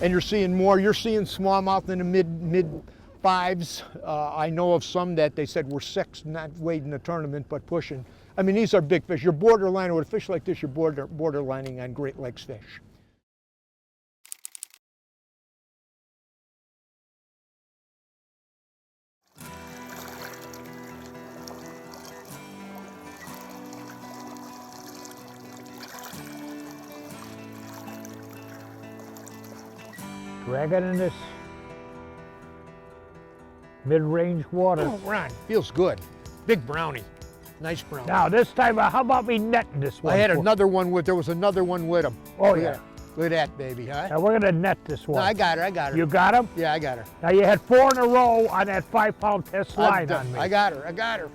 and you're seeing more. You're seeing smallmouth in the mid 5s. I know of some that they said were 6, not weighing the tournament, but pushing. I mean, these are big fish. You're borderlining with a fish like this. You're borderlining on Great Lakes fish. Drag it in this mid-range water. Oh, Ron, feels good. Big brownie. Nice brownie. Now this time, how about me netting this one? I had another one with, there was another one with him. Oh yeah. Look at that, baby, huh? Now we're gonna net this one. No, I got her. You got him? Yeah, I got her. Now you had 4 in a row on that 5-pound test line on me. I got her.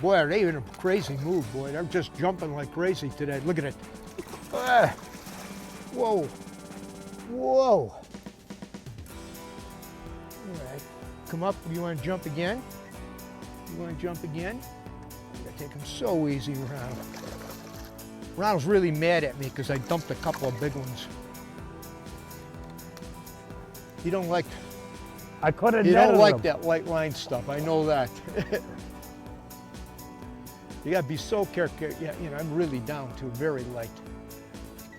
Boy, are they in a crazy mood, boy. They're just jumping like crazy today. Look at it. Whoa. Whoa. All right. Come up. You want to jump again? You want to jump again? You gotta take him so easy, Ronald. Ronald's really mad at me because I dumped a couple of big ones. You don't like. I could have. You don't like that light line stuff. I know that. You gotta be so careful. Yeah, you know, I'm really down to very light.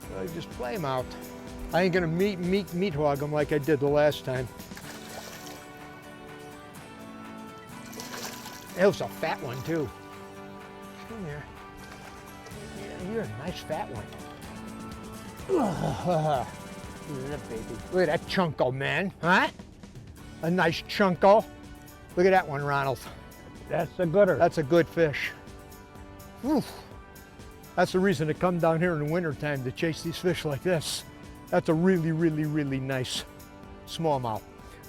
So just play him out. I ain't gonna meat hog him like I did the last time. It was a fat one too. Come here. Yeah, you're a nice fat one. Look at that baby. Look at that chunko, man. Huh? A nice chunko. Look at that one, Ronald. That's a gooder. That's a good fish. Oof. That's the reason to come down here in the wintertime to chase these fish like this. That's a really, really, really nice smallmouth.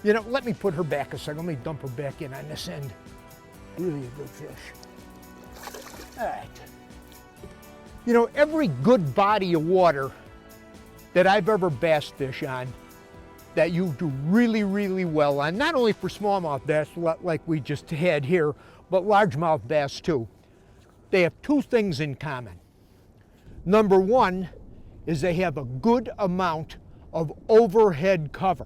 You know, let me put her back a second. Let me dump her back in on this end. Really a good fish. All right. You know, every good body of water that I've ever bass fish on, that you do really, really well on, not only for smallmouth bass like we just had here, but largemouth bass too. They have 2 things in common. Number 1 is they have a good amount of overhead cover.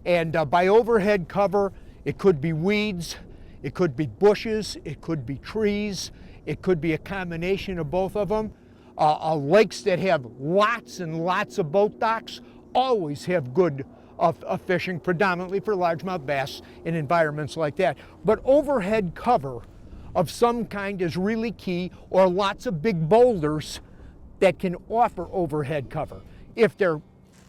And by overhead cover, it could be weeds, it could be bushes, it could be trees, it could be a combination of both of them. Lakes that have lots and lots of boat docks always have good fishing, predominantly for largemouth bass in environments like that. But overhead cover of some kind is really key, or lots of big boulders that can offer overhead cover. If they're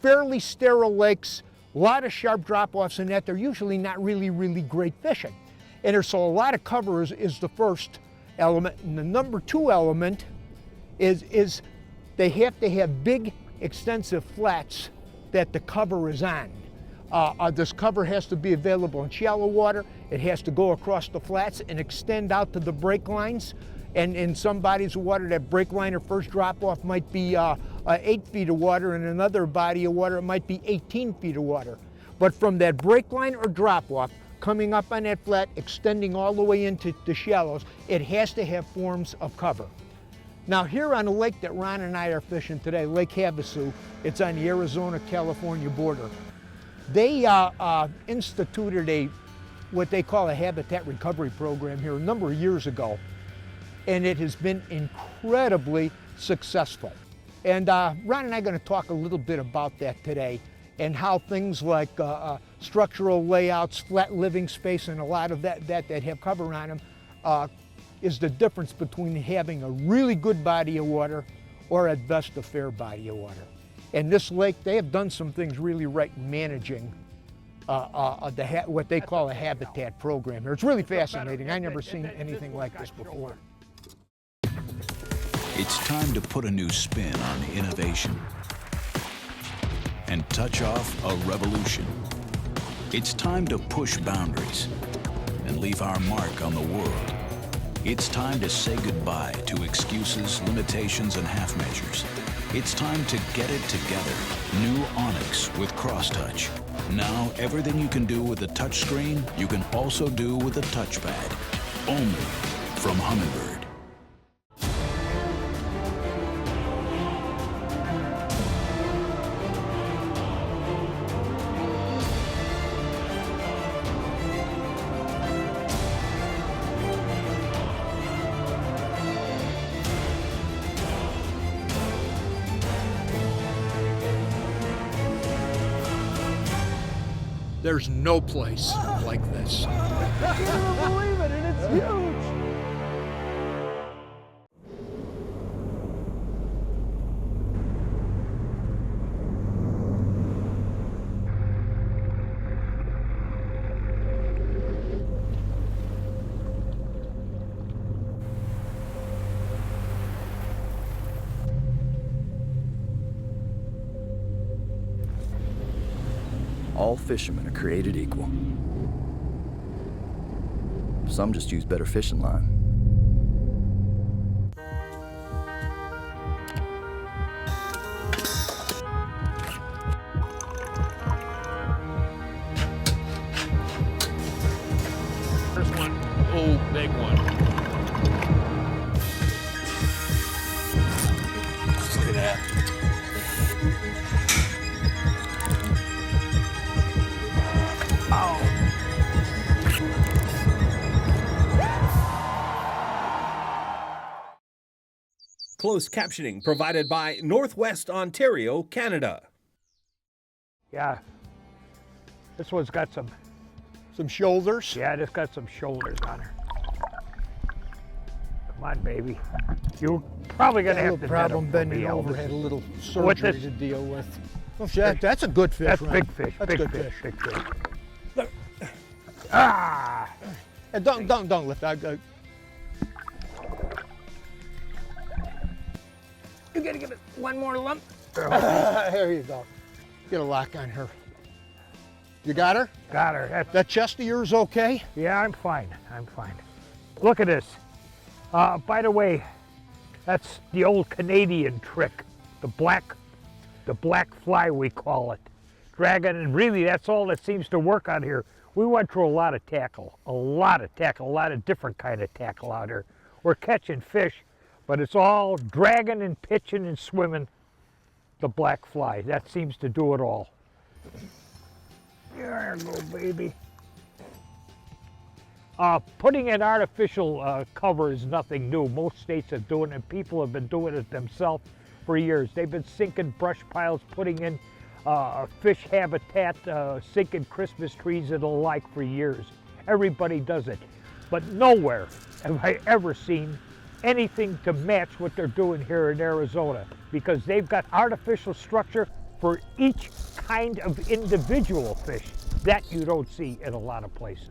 fairly sterile lakes, a lot of sharp drop-offs in that, they're usually not really, really great fishing. And so a lot of cover is the first element. And the number 2 element is they have to have big, extensive flats that the cover is on. This cover has to be available in shallow water. It has to go across the flats and extend out to the break lines. And in some bodies of water, that break line or first drop off might be 8 feet of water, and another body of water, it might be 18 feet of water. But from that break line or drop off, coming up on that flat, extending all the way into the shallows, it has to have forms of cover. Now here on the lake that Ron and I are fishing today, Lake Havasu, it's on the Arizona-California border. They instituted what they call a habitat recovery program here a number of years ago, and it has been incredibly successful. And Ron and I are going to talk a little bit about that today, and how things like structural layouts, flat living space, and a lot of that have cover on them is the difference between having a really good body of water or at best a fair body of water. And this lake, they have done some things really right in managing what they call a habitat program here. It's really fascinating. I've never seen anything like this before. It's time to put a new spin on innovation and touch off a revolution. It's time to push boundaries and leave our mark on the world. It's time to say goodbye to excuses, limitations, and half measures. It's time to get it together. New Onyx with Crosstouch. Now, everything you can do with a touchscreen, you can also do with a touchpad. Only from Humminbird. There's no place like this. I can't even believe it, and it's huge. All fishermen are created equal. Some just use better fishing line. First one. Oh, big one. Look at that. Closed captioning provided by Northwest Ontario, Canada. Yeah. This one's got some, shoulders. yeah, this got some shoulders on her. Come on, baby. You're probably going to have to problem net 'em for bending me, over. Elvis. Had a little With surgery this- to deal with. Oh, that's a good fish. That's Ron. big fish, That's big good fish, big fish. Ah! And don't lift. You gotta give it one more lump. There you go. Get a lock on her. You got her? Got her. That's, That chest of yours okay? yeah, I'm fine. I'm fine. Look at this. By the way, that's the old Canadian trick. The black fly, we call it. Dragging, and really that's all that seems to work out here. We went through a lot of tackle, a lot of different kind of tackle out here. We're catching fish, but it's all dragging and pitching and swimming the black fly. That seems to do it all. There you go, baby. Putting an artificial cover is nothing new. Most states are doing it, and people have been doing it themselves for years. They've been sinking brush piles, putting in fish habitat, sinking Christmas trees and the like for years. Everybody does it. But nowhere have I ever seen anything to match what they're doing here in Arizona, because they've got artificial structure for each kind of individual fish that you don't see in a lot of places.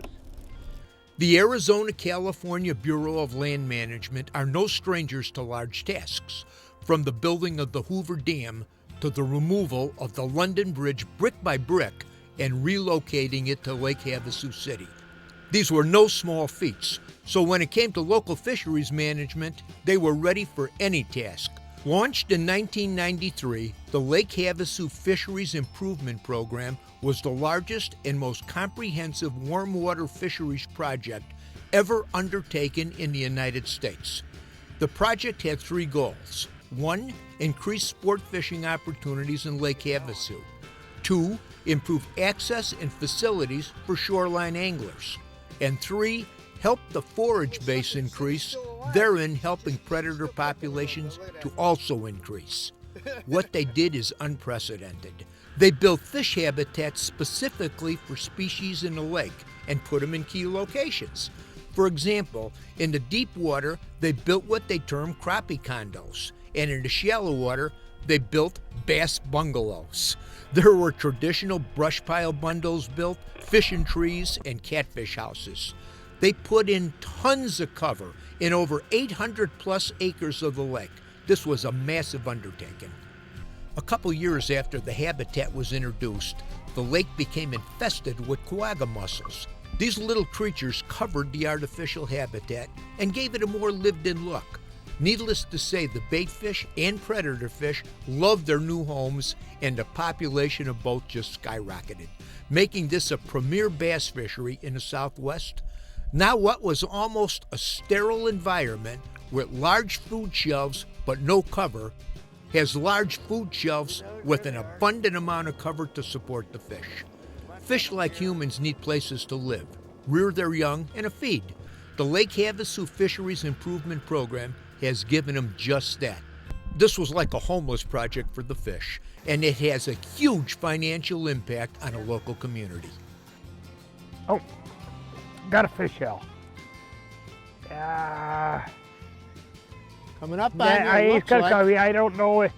The Arizona-California Bureau of Land Management are no strangers to large tasks, from the building of the Hoover Dam to the removal of the London Bridge brick by brick and relocating it to Lake Havasu City. These were no small feats, so when it came to local fisheries management, they were ready for any task. Launched in 1993, the Lake Havasu Fisheries Improvement Program was the largest and most comprehensive warm water fisheries project ever undertaken in the United States. The project had three goals. 1, increase sport fishing opportunities in Lake Havasu. 2, improve access and facilities for shoreline anglers. And 3, help the forage base increase, therein helping predator populations to also increase. What they did is unprecedented. They built fish habitats specifically for species in the lake and put them in key locations. For example, in the deep water, they built what they term crappie condos, and in the shallow water, they built bass bungalows. There were traditional brush pile bundles built, fishing trees, and catfish houses. They put in tons of cover in over 800 plus acres of the lake. This was a massive undertaking. A couple years after the habitat was introduced, the lake became infested with quagga mussels. These little creatures covered the artificial habitat and gave it a more lived-in look. Needless to say, the bait fish and predator fish loved their new homes, and the population of both just skyrocketed, making this a premier bass fishery in the Southwest. Now what was almost a sterile environment with large food shelves but no cover has large food shelves with an abundant amount of cover to support the fish. Fish, like humans, need places to live, rear their young, and a feed. The Lake Havasu Fisheries Improvement Program has given them just that. This was like a homeless project for the fish, and it has a huge financial impact on a local community. Oh, got a fish hell. Coming up on Yeah, you, looks like. I don't know.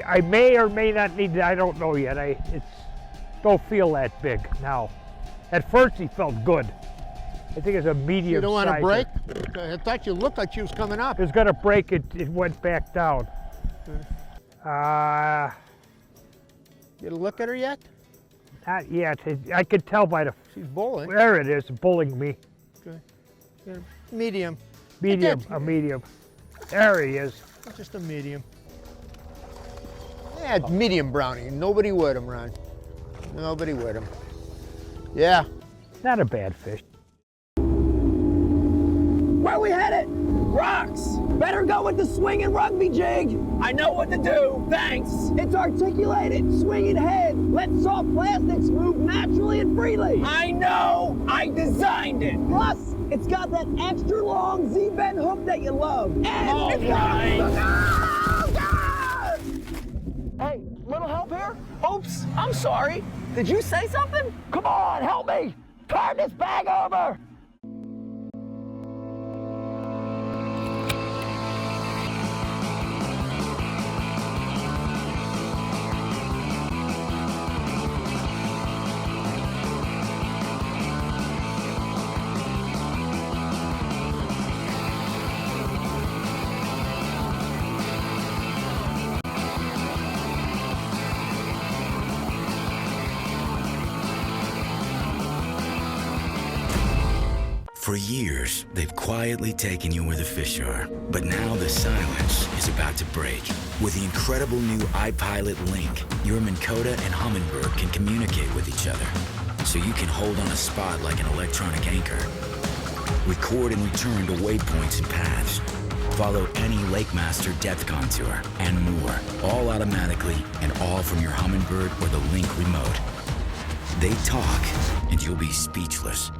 I may or may not need to, I don't know yet. Don't feel that big now. At first he felt good. I think it's a medium You don't want to size. break? I thought you looked like she was coming up. It was gonna break, it went back down. You look at her yet? Not yet. I could tell by the, She's bowling. there it is, bullying me. Okay. Yeah, medium. Medium, That's- a medium. There he is. Just a medium. Yeah, it's medium brownie. Nobody with him, Ron. Nobody with him. Yeah. Not a bad fish. Where we headed? Rocks. Better go with the swinging rugby jig. I know what to do. Thanks. It's articulated, swinging head. Let soft plastics move naturally and freely. I know. I designed it. Plus, it's got that extra long Z-bend hook that you love. And it's got... Oh, God! Hey, little help here? Oops, I'm sorry. Did you say something? Come on, help me. Turn this bag over. For years, they've quietly taken you where the fish are. But now the silence is about to break. With the incredible new iPilot Link, your Minn Kota and Humminbird can communicate with each other, so you can hold on a spot like an electronic anchor. Record and return to waypoints and paths. Follow any LakeMaster depth contour, and more, all automatically and all from your Humminbird or the Link remote. They talk, and you'll be speechless.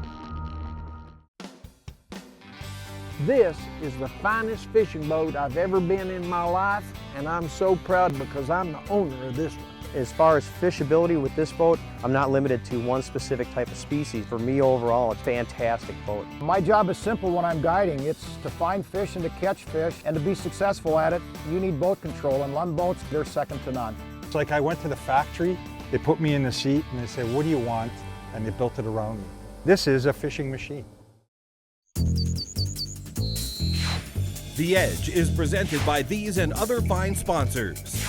This is the finest fishing boat I've ever been in my life, and I'm so proud because I'm the owner of this one. As far as fishability with this boat, I'm not limited to one specific type of species. For me overall, it's a fantastic boat. My job is simple when I'm guiding. It's to find fish and to catch fish, and to be successful at it, you need boat control, and Lund boats, they're second to none. It's like I went to the factory, they put me in the seat and they said, what do you want? And they built it around me. This is a fishing machine. The Edge is presented by these and other fine sponsors.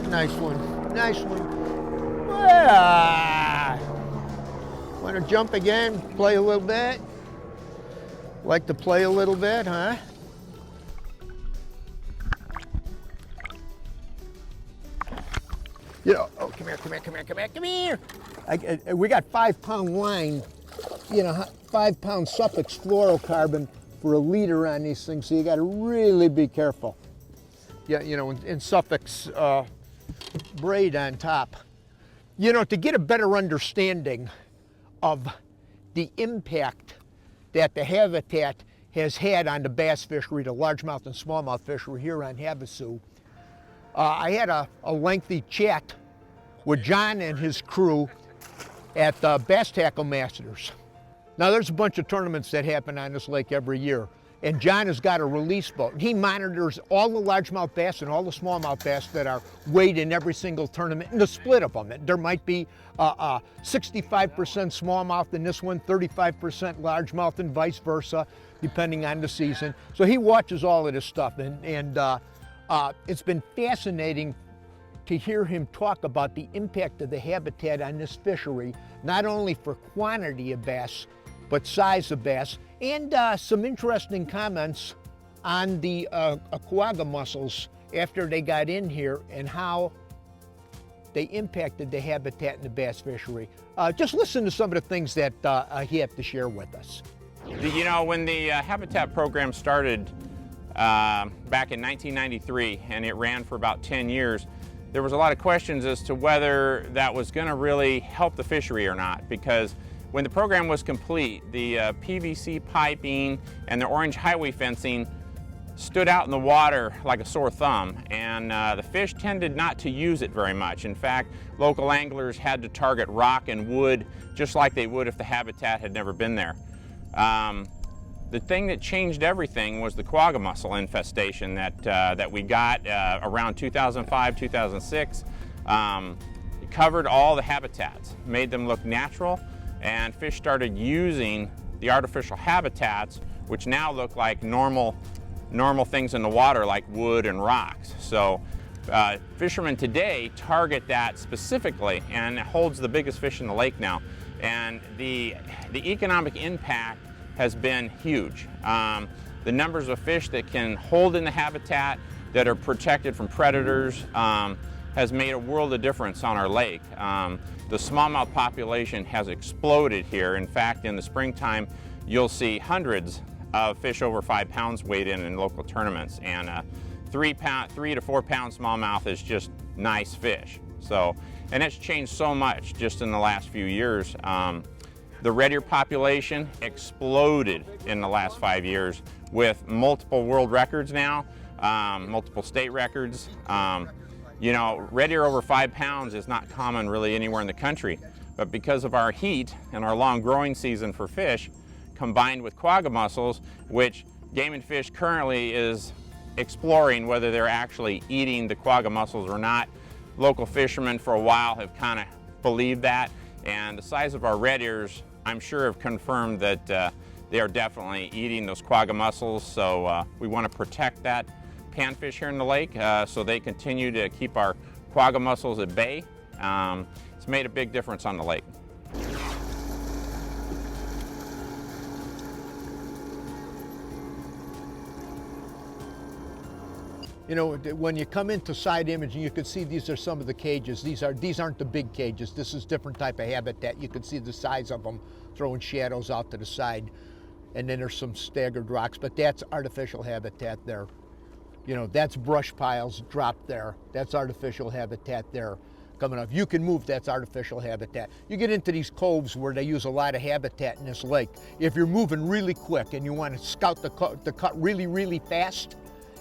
Nice one. Nice one. Want to jump again? Play a little bit? Like to play a little bit, huh? You know, oh, come here, come here, come here, come here, come here. We got 5-pound line, 5-pound Suffolk fluorocarbon for a liter on these things, so you got to really be careful. Yeah, in Suffolk's braid on top. To get a better understanding of the impact that the habitat has had on the bass fishery, the largemouth and smallmouth fishery here on Havasu, I had a lengthy chat with John and his crew at the Bass Tackle Masters. Now there's a bunch of tournaments that happen on this lake every year, and John has got a release boat. And he monitors all the largemouth bass and all the smallmouth bass that are weighed in every single tournament, and the split of them. There might be 65% smallmouth in this one, 35% largemouth, and vice versa, depending on the season. So he watches all of this stuff, and it's been fascinating to hear him talk about the impact of the habitat on this fishery, not only for quantity of bass, but size of bass, and some interesting comments on the aquaga mussels after they got in here and how they impacted the habitat in the bass fishery. Just listen to some of the things that he had to share with us. When the habitat program started back in 1993, and it ran for about 10 years, there was a lot of questions as to whether that was going to really help the fishery or not, because when the program was complete, the PVC piping and the orange highway fencing stood out in the water like a sore thumb, and the fish tended not to use it very much. In fact, local anglers had to target rock and wood just like they would if the habitat had never been there. The thing that changed everything was the quagga mussel infestation that we got around 2005, 2006. It covered all the habitats, made them look natural, and fish started using the artificial habitats, which now look like normal things in the water like wood and rocks. So fishermen today target that specifically, and it holds the biggest fish in the lake now. And the economic impact has been huge. The numbers of fish that can hold in the habitat that are protected from predators has made a world of difference on our lake. The smallmouth population has exploded here. In fact, in the springtime, you'll see hundreds of fish over 5 pounds weighed in local tournaments, and 3 to 4 pound smallmouth is just nice fish. So, and it's changed so much just in the last few years. The red ear population exploded in the last 5 years with multiple world records now, multiple state records. You know, red ear over 5 pounds is not common really anywhere in the country, but because of our heat and our long growing season for fish, combined with quagga mussels, which Game and Fish currently is exploring whether they're actually eating the quagga mussels or not. Local fishermen for a while have kind of believed that, and the size of our red ears, I'm sure, have confirmed that they are definitely eating those quagga mussels. So we want to protect that panfish here in the lake so they continue to keep our quagga mussels at bay. It's made a big difference on the lake. You know, when you come into side imaging, you can see these are some of the cages. These aren't the big cages. This is different type of habitat. You can see the size of them throwing shadows out to the side. And then there's some staggered rocks, but that's artificial habitat there. You know, that's brush piles dropped there. That's artificial habitat there coming up. You can move, that's artificial habitat. You get into these coves where they use a lot of habitat in this lake. If you're moving really quick and you want to scout the cut really, really fast,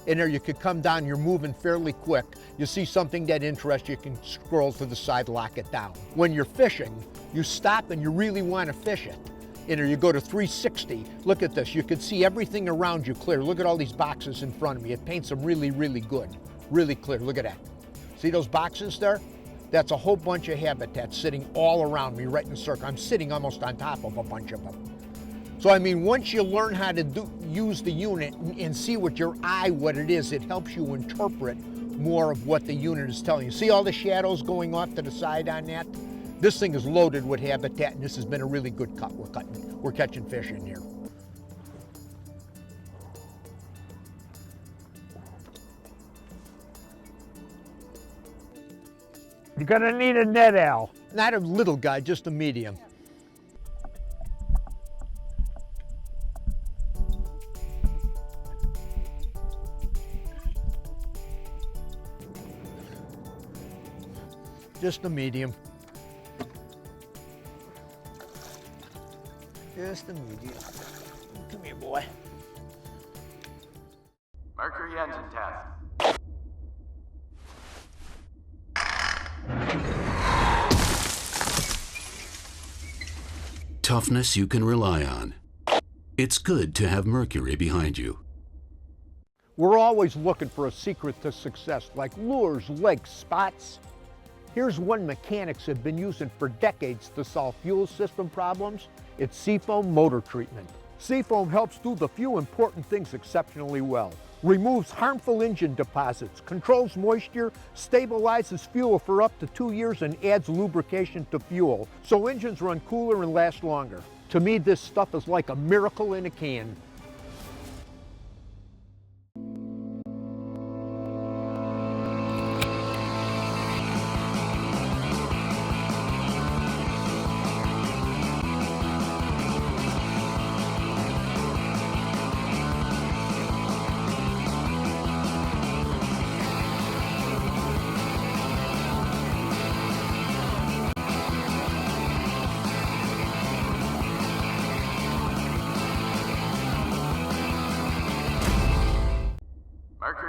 in there you could come down, you're moving fairly quick. You see something that interests you, you can scroll to the side, lock it down. When you're fishing, you stop and you really want to fish it. In there you go to 360. Look at this, you can see everything around you clear. Look at all these boxes in front of me. It paints them really, really good, really clear. Look at that. See those boxes there? That's a whole bunch of habitat sitting all around me right in a circle. I'm sitting almost on top of a bunch of them. So I mean, once you learn how to use the unit and see with your eye what it is, it helps you interpret more of what the unit is telling you. See all the shadows going off to the side on that? This thing is loaded with habitat, and this has been a really good cut we're catching fish in here. You're gonna need a net, Al. Not a little guy, just a medium. Just a medium. Just a medium. Come here, boy. Mercury engine test. Toughness you can rely on. It's good to have Mercury behind you. We're always looking for a secret to success, like lures, legs, spots. Here's one mechanics have been using for decades to solve fuel system problems. It's seafoam motor treatment. Seafoam helps do the few important things exceptionally well. Removes harmful engine deposits, controls moisture, stabilizes fuel for up to 2 years, and adds lubrication to fuel, so engines run cooler and last longer. To me, this stuff is like a miracle in a can.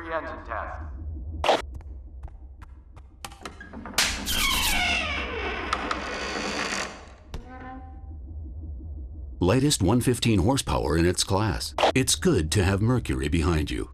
Mercury engine test. Lightest 115 horsepower in its class. It's good to have Mercury behind you.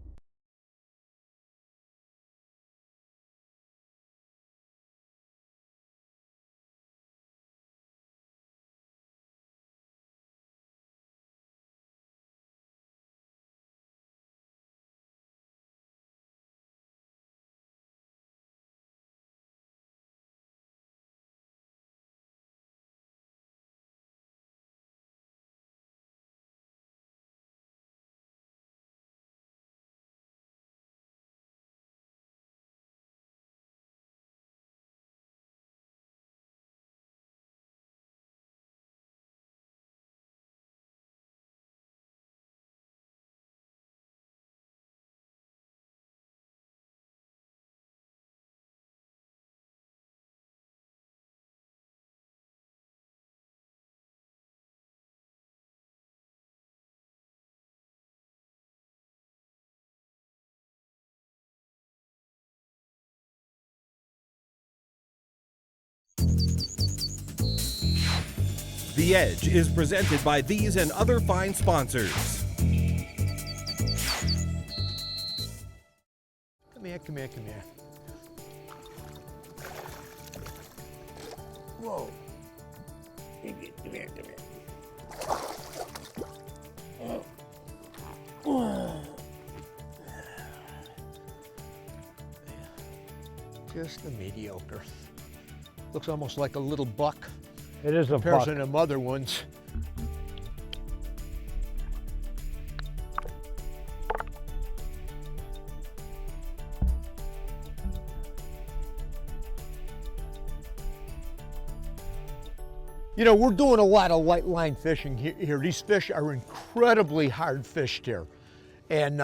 The Edge is presented by these and other fine sponsors. Come here, come here, come here. Whoa. Come here, come here, come here. Oh. Just a mediocre. Looks almost like a little buck. It is a buck. Comparison to them other ones. You know, we're doing a lot of light line fishing here. These fish are incredibly hard fished here. And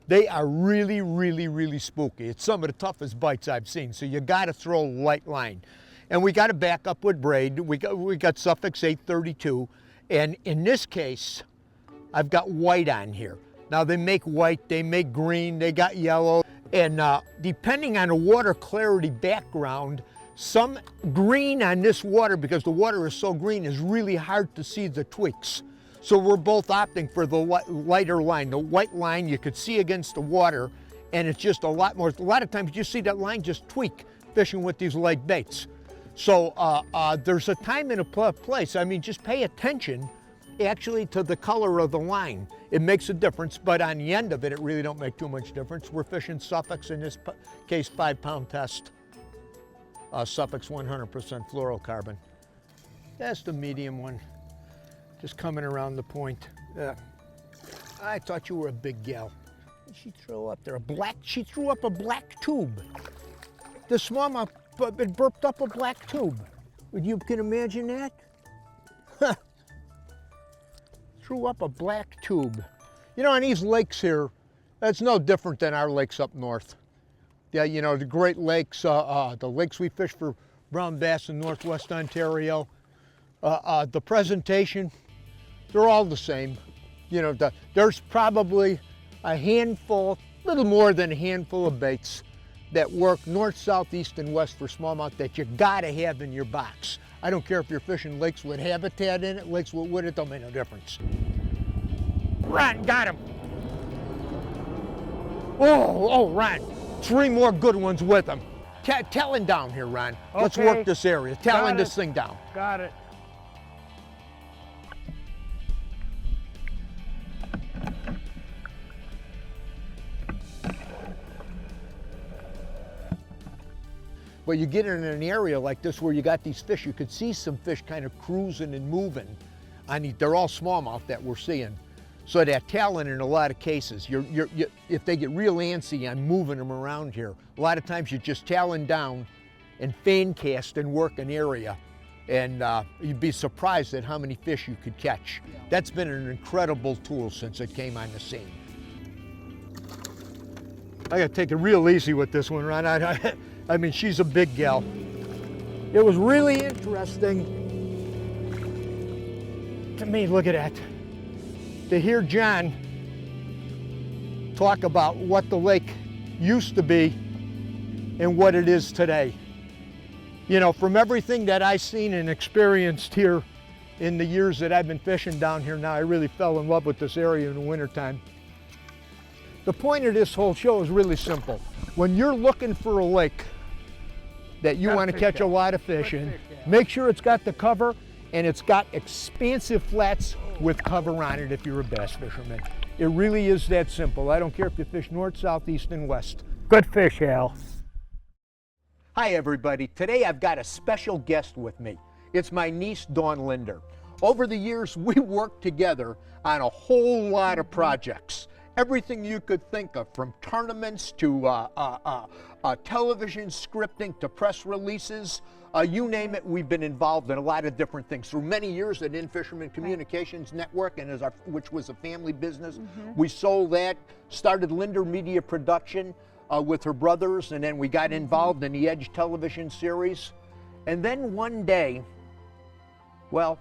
they are really, really, really spooky. It's some of the toughest bites I've seen. So you gotta throw light line. And we got to back up with braid. We got Suffix 832, and in this case, I've got white on here. Now they make white, they make green, they got yellow, and depending on the water clarity background, some green on this water, because the water is so green, is really hard to see the tweaks. So we're both opting for the lighter line. The white line you could see against the water, and it's just a lot more. A lot of times you see that line just tweak fishing with these light baits. So there's a time and a place. I mean, just pay attention actually to the color of the line. It makes a difference, but on the end of it, it really don't make too much difference. We're fishing Suffix, in this case, 5-pound test. Suffix 100% fluorocarbon. That's the medium one. Just coming around the point. I thought you were a big gal. What did she throw up there? She threw up a black tube. The smallmouth it burped up a black tube. You can imagine that? Huh. Threw up a black tube. You know, on these lakes here, that's no different than our lakes up north. Yeah, you know, the Great Lakes, the lakes we fish for brown bass in northwest Ontario, the presentation, they're all the same. You know, there's probably a handful, little more than a handful of baits that work north, south, east, and west for smallmouth that you gotta have in your box. I don't care if you're fishing lakes with habitat in it, lakes with wood, it don't make no difference. Ron, got him. Oh, Ron, 3 more good ones with him. Talon down here, Ron. Okay. Let's work this area. Talon this thing down. Got it. But you get in an area like this where you got these fish, you could see some fish kind of cruising and moving. They're all smallmouth that we're seeing. So that talon, in a lot of cases, if they get real antsy on moving them around here, a lot of times you just talon down and fan cast and work an area. And you'd be surprised at how many fish you could catch. That's been an incredible tool since it came on the scene. I gotta take it real easy with this one, Ron. I mean, she's a big gal. It was really interesting to me, look at that, to hear John talk about what the lake used to be and what it is today. You know, from everything that I've seen and experienced here in the years that I've been fishing down here now, I really fell in love with this area in the wintertime. The point of this whole show is really simple. When you're looking for a lake that you want to catch a lot of fish in, make sure it's got the cover and it's got expansive flats with cover on it if you're a bass fisherman. It really is that simple. I don't care if you fish north, south, east, and west. Good fish, Al. Hi everybody, today I've got a special guest with me. It's my niece, Dawn Lindner. Over the years, we worked together on a whole lot of projects. Everything you could think of, from tournaments to television scripting to press releases, you name it, we've been involved in a lot of different things. Through many years at In-Fisherman Communications Network, and which was a family business, we sold that, started Lindner Media Production with her brothers, and then we got involved in the Edge television series. And then one day, well,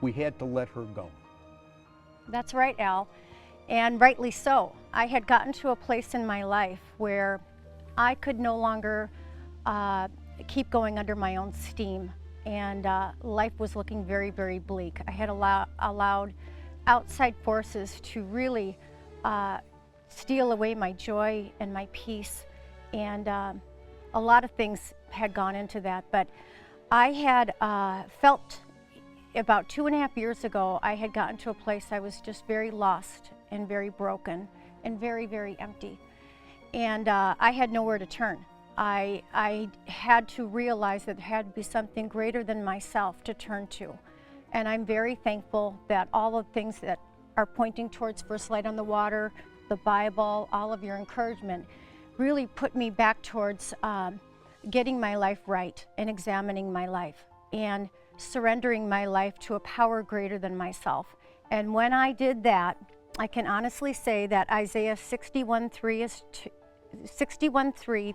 we had to let her go. That's right, Al. And rightly so. I had gotten to a place in my life where I could no longer keep going under my own steam, and life was looking very, very bleak. I had allowed outside forces to really steal away my joy and my peace, and a lot of things had gone into that. But I had felt about 2.5 years ago, I had gotten to a place I was just very lost and very broken and very, very empty. And I had nowhere to turn. I had to realize that there had to be something greater than myself to turn to. And I'm very thankful that all of the things that are pointing towards First Light on the Water, the Bible, all of your encouragement, really put me back towards getting my life right and examining my life and surrendering my life to a power greater than myself. And when I did that, I can honestly say that Isaiah 61:3,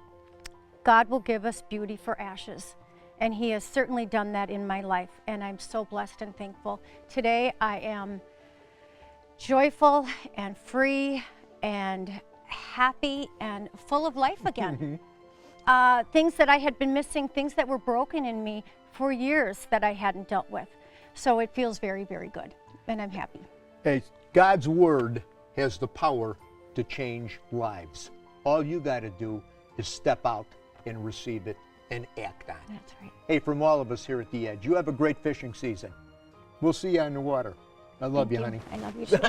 God will give us beauty for ashes. And He has certainly done that in my life, and I'm so blessed and thankful. Today I am joyful and free and happy and full of life again. Things that I had been missing, things that were broken in me for years that I hadn't dealt with. So it feels very, very good, and I'm happy. Hey, God's Word has the power to change lives. All you got to do is step out and receive it and act on it. That's right. Hey, from all of us here at The Edge, you have a great fishing season. We'll see you on the water. I love you, honey. I love you too.